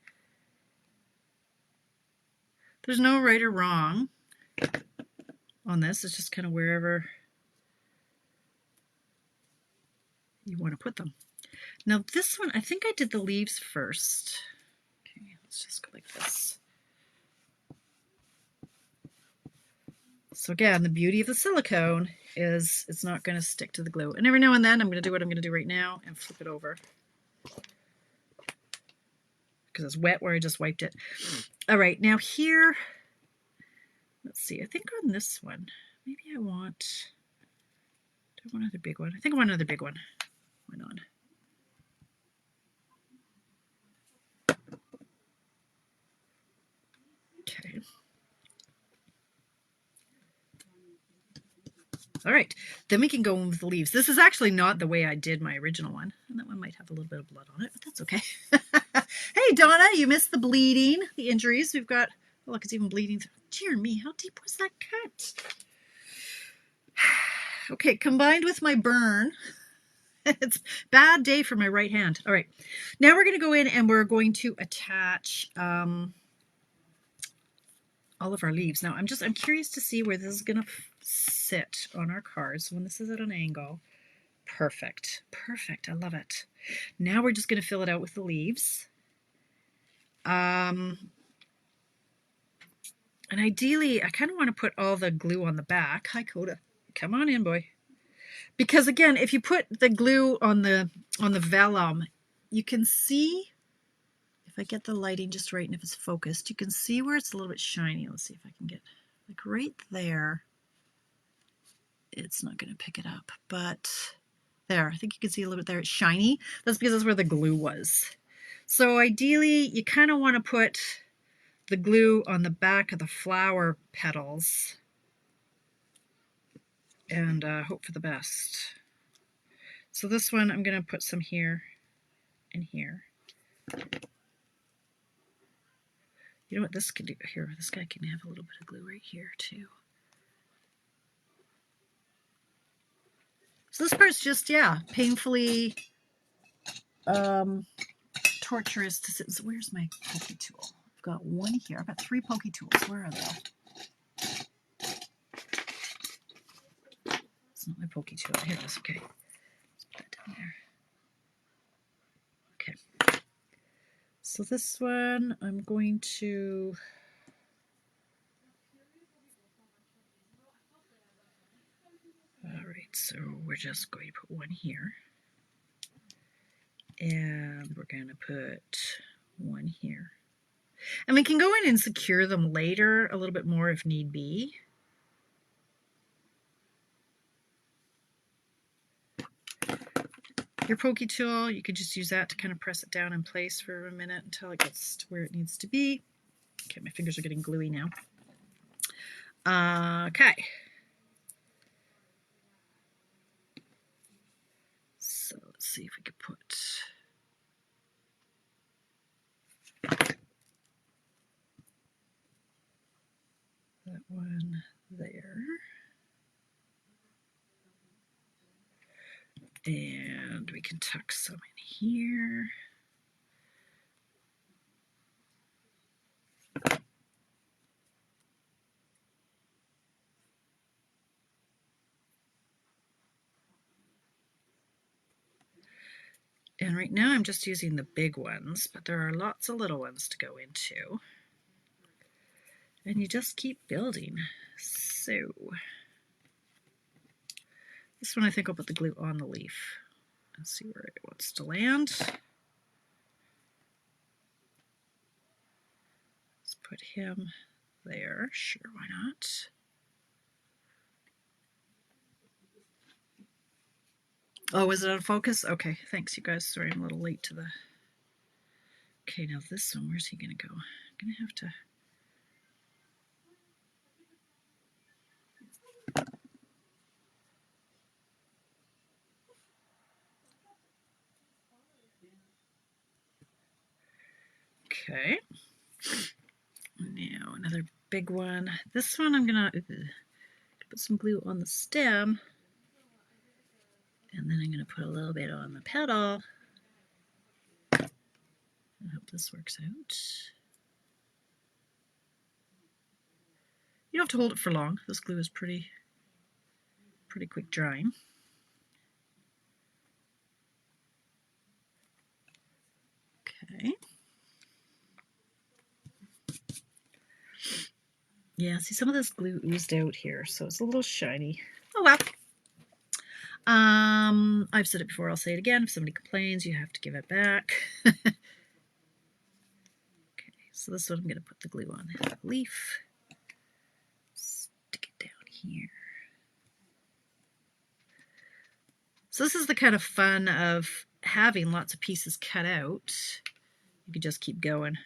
There's no right or wrong on this, it's just kind of wherever you want to put them. Now this one, I think I did the leaves first. Okay, Let's just go like this. So again, the beauty of the silicone is it's not going to stick to the glue. And every now and then I'm going to do what I'm going to do right now and flip it over. Because it's wet where I just wiped it. All right, now here, let's see, I think on this one, maybe I want, do I want another big one? I think I want another big one. Why not? Okay. All right, then we can go in with the leaves. This is actually not the way I did my original one. And that one might have a little bit of blood on it, but that's okay. Hey, Donna, you missed the bleeding, the injuries. We've got, oh, look, it's even bleeding. Dear me, how deep was that cut? Okay, combined with my burn, it's a bad day for my right hand. All right, now we're going to go in and we're going to attach all of our leaves. Now I'm curious to see where this is going to sit on our card. So when this is at an angle, perfect, perfect. I love it. Now we're just going to fill it out with the leaves. And ideally, I kind of want to put all the glue on the back. Hi, Coda. Come on in, boy. Because again, if you put the glue on the vellum, you can see, if I get the lighting just right and if it's focused, you can see where it's a little bit shiny. Let's see if I can get, like right there. It's not going to pick it up, but there, I think you can see a little bit there. It's shiny. That's because that's where the glue was. So ideally, you kind of want to put the glue on the back of the flower petals and hope for the best. So this one, I'm going to put some here and here. You know what this could do here? This guy can have a little bit of glue right here too. So this part's just, yeah, painfully torturous to sit. So where's my pokey tool? I've got one here. I've got 3 pokey tools. Where are they? It's not my pokey tool. Here it is. Okay. Let's put that down there. Okay. So this one, I'm going to... All right, so we're just going to put one here. And we're going to put one here. And we can go in and secure them later a little bit more if need be. Your pokey tool, you could just use that to kind of press it down in place for a minute until it gets to where it needs to be. Okay, my fingers are getting gluey now. Okay. So let's see if we could put that one there. And we can tuck some in here. And right now I'm just using the big ones, but there are lots of little ones to go into. And you just keep building. So this one I think I'll put the glue on the leaf and see where it wants to land. Let's put him there. Sure, why not? Oh, was it out of focus? Okay, thanks you guys. Sorry, I'm a little late to the... Okay, now this one, where's he gonna go? I'm gonna have to... Okay. Now another big one. This one I'm gonna put some glue on the stem. And then I'm gonna put a little bit on the petal. I hope this works out. You don't have to hold it for long. This glue is pretty quick drying. Okay. Yeah, see, some of this glue oozed out here, so it's a little shiny. Oh well. I've said it before, I'll say it again. If somebody complains, you have to give it back. Okay, so this is what I'm going to put the glue on. The leaf. Stick it down here. So this is the kind of fun of having lots of pieces cut out. You could just keep going.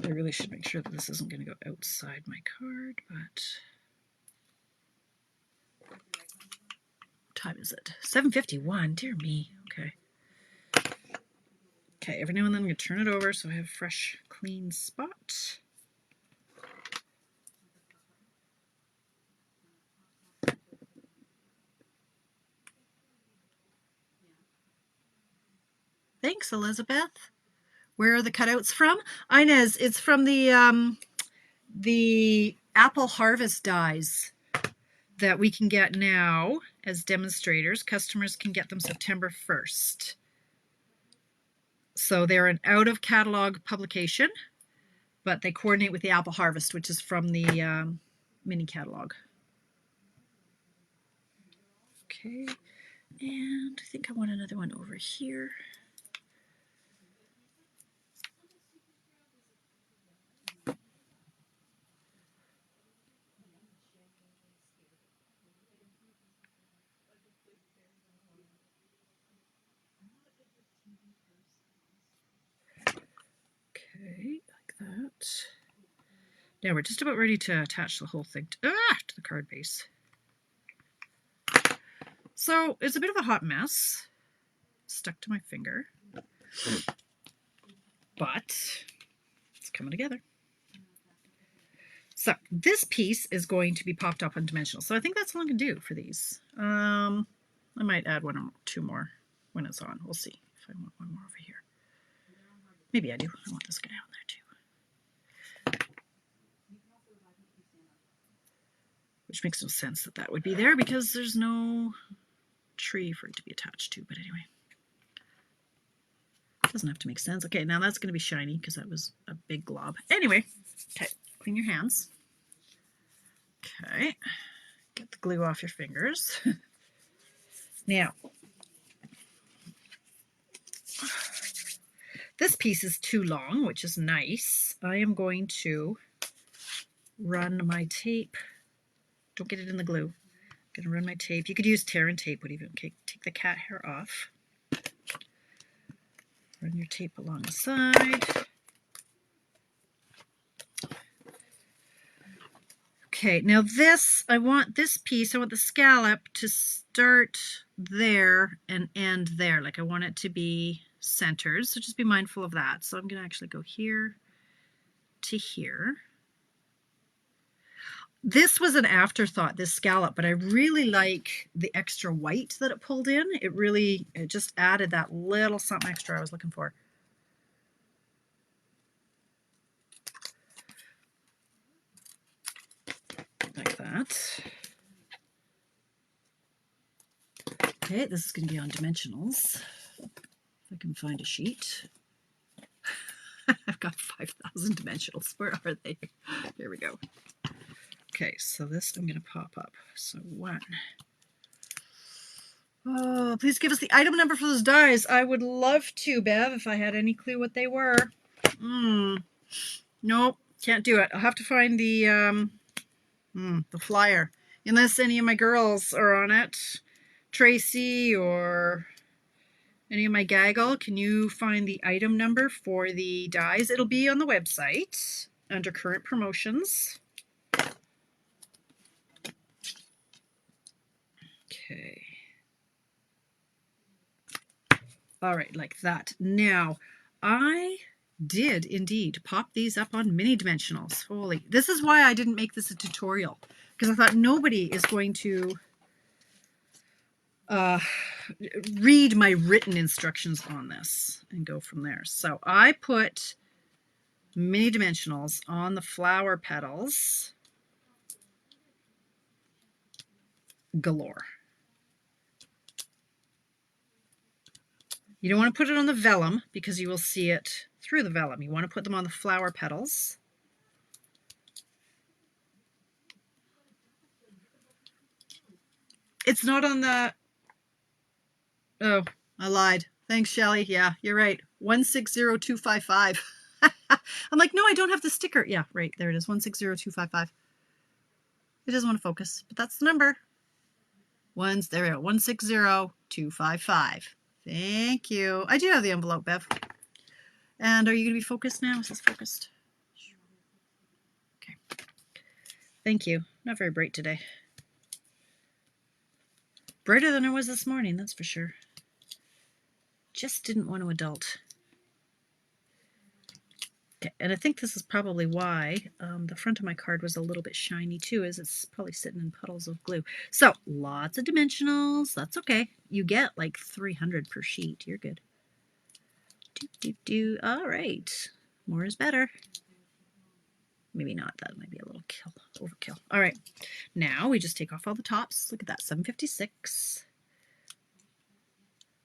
I really should make sure that this isn't going to go outside my card, but what time is it? 7:51. Dear me. Okay. Okay, every now and then I'm going to turn it over so I have a fresh, clean spot. Thanks, Elizabeth. Where are the cutouts from? Inez, it's from the apple harvest dies that we can get now as demonstrators. Customers can get them September 1st. So they're an out-of-catalog publication, but they coordinate with the apple harvest, which is from the mini catalog. Okay, and I think I want another one over here. Okay, like that. Now we're just about ready to attach the whole thing to the card base. So it's a bit of a hot mess. Stuck to my finger. But it's coming together. So this piece is going to be popped up on dimensional. So I think that's all I'm going to do for these. I might add one or two more when it's on. We'll see if I want one more over here. Maybe I do. I want this guy on there too. Which makes no sense that that would be there because there's no tree for it to be attached to. But anyway. Doesn't have to make sense. Okay, now that's going to be shiny because that was a big glob. Anyway, okay, clean your hands. Okay, get the glue off your fingers. Now, this piece is too long, which is nice. I am going to run my tape. Don't get it in the glue. I'm going to run my tape. You could use tear and tape, would even take the cat hair off. Run your tape along the side. Okay, now this, I want this piece, I want the scallop to start there and end there. Like I want it to be centered, so just be mindful of that. So I'm going to actually go here to here. This was an afterthought, this scallop, but I really like the extra white that it pulled in. It just added that little something extra I was looking for. Like that. Okay, this is going to be on dimensionals. If I can find a sheet. I've got 5,000 dimensionals. Where are they? There we go. Okay, so this I'm going to pop up. So 1. Oh, please give us the item number for those dies. I would love to, Bev, if I had any clue what they were. Nope, can't do it. I'll have to find the flyer. Unless any of my girls are on it. Tracy or any of my gaggle, can you find the item number for the dies? It'll be on the website under current promotions. Okay. All right, like that. Now, I did indeed pop these up on mini dimensionals. Holy, this is why I didn't make this a tutorial, because I thought nobody is going to read my written instructions on this and go from there. So I put mini dimensionals on the flower petals galore. You don't want to put it on the vellum because you will see it through the vellum. You want to put them on the flower petals. It's not on the... Oh, I lied. Thanks, Shelly. Yeah, you're right. 160255. I'm like, no, I don't have the sticker. Yeah, right. There it is. 160255. It doesn't want to focus, but that's the number. There we go. 160255. Thank you. I do have the envelope, Bev. And are you going to be focused now? Is this focused? Okay. Thank you. Not very bright today. Brighter than I was this morning, that's for sure. Just didn't want to adult. Okay, and I think this is probably why the front of my card was a little bit shiny too, is it's probably sitting in puddles of glue. So lots of dimensionals. That's okay. You get like 300 per sheet. You're good. All right. More is better. Maybe not. That might be a little overkill. All right. Now we just take off all the tops. Look at that, 756.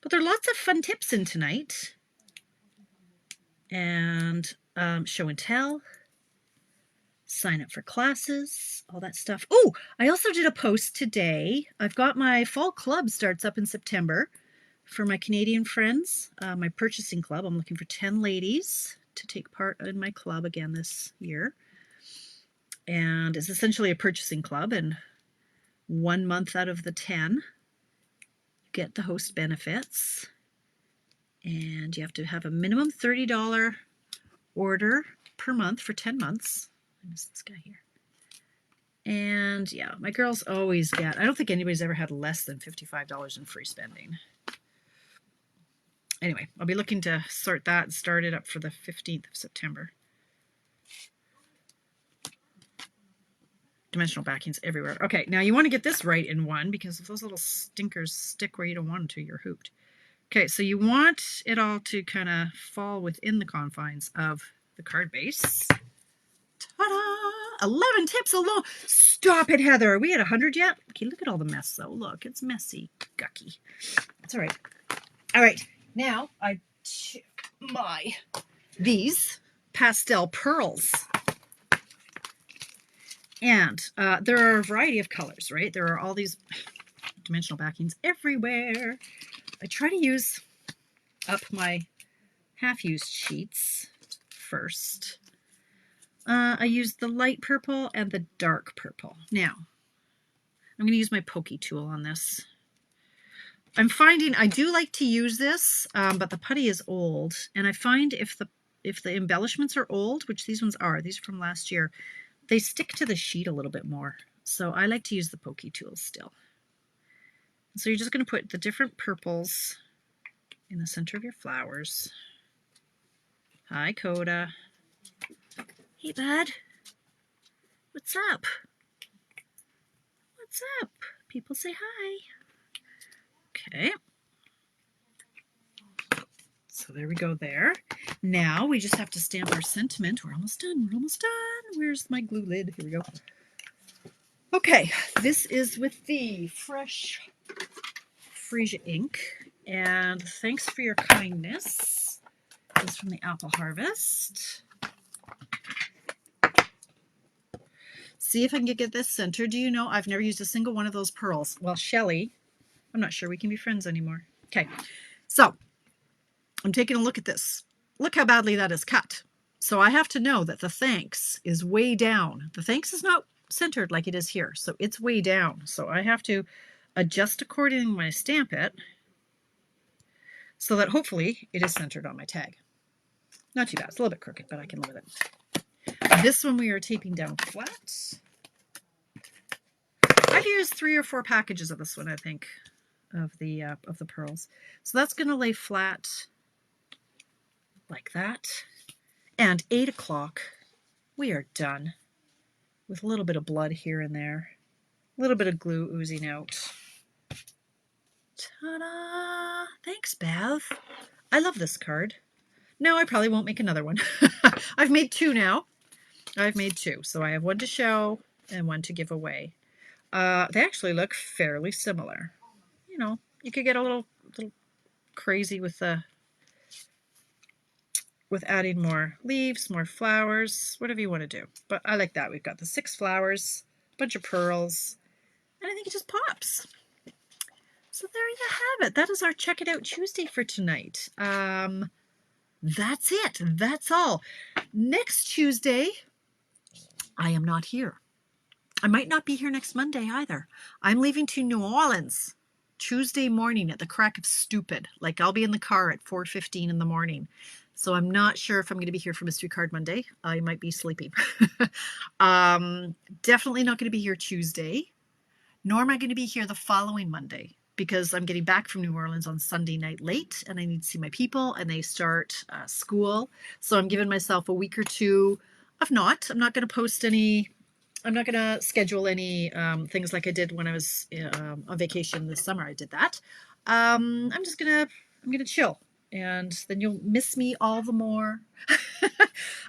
But there are lots of fun tips in tonight. And show and tell, sign up for classes, all that stuff. Oh, I also did a post today. I've got my fall club starts up in September for my Canadian friends, my purchasing club. I'm looking for 10 ladies to take part in my club again this year. And it's essentially a purchasing club, and 1 month out of the 10 you get the host benefits, and you have to have a minimum $30 order per month for 10 months. I miss this guy here. And yeah, my girls always get, I don't think anybody's ever had less than $55 in free spending. Anyway, I'll be looking to sort that and start it up for the 15th of September. Dimensional backings everywhere. Okay, now you want to get this right in one, because if those little stinkers stick where you don't want them to, you're hooped. Okay, so you want it all to kind of fall within the confines of the card base. Ta-da! 11 tips alone. Stop it, Heather. Are we at 100 yet? Okay, look at all the mess, though. Look, it's messy. Gucky. That's all right. All right, now I took these pastel pearls. And there are a variety of colors, right? There are all these dimensional backings everywhere. I try to use up my half-used sheets first. I use the light purple and the dark purple. Now, I'm going to use my pokey tool on this. I'm finding I do like to use this, but the putty is old, and I find if the embellishments are old, which these ones are, these are from last year, they stick to the sheet a little bit more. So I like to use the pokey tool still. So you're just going to put the different purples in the center of your flowers. Hi, Coda. Hey, bud. What's up? What's up? People say hi. Okay. So there we go there. Now we just have to stamp our sentiment. We're almost done. We're almost done. Where's my glue lid? Here we go. Okay, this is with the fresh Freesia ink. And thanks for your kindness. This is from the Apple Harvest. See if I can get this centered. Do you know I've never used a single one of those pearls? Well, Shelly, I'm not sure we can be friends anymore. Okay, so I'm taking a look at this. Look how badly that is cut. So I have to know that the thanks is way down. The thanks is not centered like it is here, so it's way down. So I have to adjust accordingly when I stamp it so that hopefully it is centered on my tag. Not too bad. It's a little bit crooked, but I can live with it. This one we are taping down flat. I've used 3 or 4 packages of this one, I think, of the pearls. So that's going to lay flat like that. And 8 o'clock, we are done with a little bit of blood here and there, a little bit of glue oozing out. Ta-da! Thanks, Bev. I love this card. No, I probably won't make another one. I've made 2 now. I've made 2. So I have one to show and one to give away. They actually look fairly similar. You know, you could get a little crazy with adding more leaves, more flowers, whatever you want to do. But I like that. We've got the 6 flowers, a bunch of pearls, and I think it just pops. So there you have it. That is our Check It Out Tuesday for tonight. That's it. That's all. Next Tuesday, I am not here. I might not be here next Monday either. I'm leaving to New Orleans Tuesday morning at the crack of stupid. Like I'll be in the car at 4:15 in the morning. So I'm not sure if I'm going to be here for Mystery Card Monday. I might be sleeping. Definitely not going to be here Tuesday. Nor am I going to be here the following Monday because I'm getting back from New Orleans on Sunday night late and I need to see my people and they start school. So I'm giving myself a week or two of not. I'm not going to post any. I'm not going to schedule any things like I did when I was on vacation this summer. I did that. I'm gonna chill, and then you'll miss me all the more.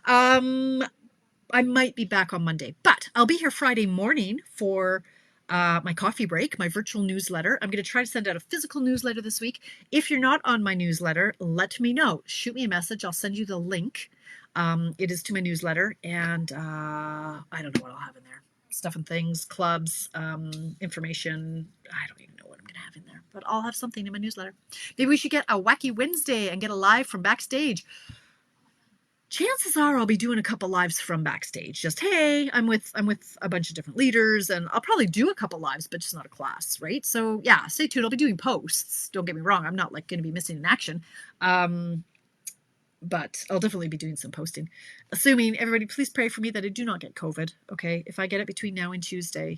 I might be back on Monday, but I'll be here Friday morning for my coffee break, my virtual newsletter. I'm going to try to send out a physical newsletter this week. If you're not on my newsletter, let me know. Shoot me a message. I'll send you the link. It is to my newsletter, and I don't know what I'll have in there. Stuff and things, clubs, information. I don't even know what I'm going to have in there, but I'll have something in my newsletter. Maybe we should get a wacky Wednesday and get a live from backstage. Chances are I'll be doing a couple lives from backstage. Just, hey, I'm with a bunch of different leaders, and I'll probably do a couple lives, but just not a class, right? So yeah, stay tuned. I'll be doing posts. Don't get me wrong. I'm not like going to be missing in action. But I'll definitely be doing some posting. Assuming everybody, please pray for me that I do not get COVID. Okay, if I get it between now and Tuesday,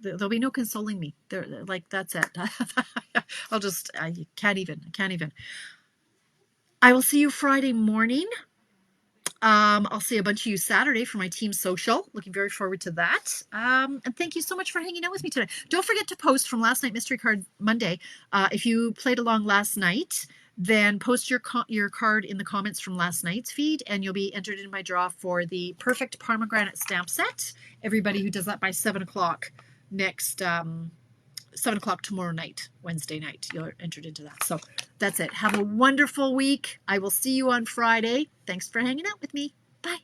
there'll be no consoling me. They're like, that's it. I can't even. I will see you Friday morning. I'll see a bunch of you Saturday for my team social. Looking very forward to that. And thank you so much for hanging out with me today. Don't forget to post from last night Mystery Card Monday. If you played along last night, then post your card in the comments from last night's feed, and you'll be entered in my draw for the perfect pomegranate stamp set. Everybody who does that by 7 o'clock next 7 o'clock tomorrow night, Wednesday night. You're entered into that. So that's it. Have a wonderful week. I will see you on Friday. Thanks for hanging out with me. Bye.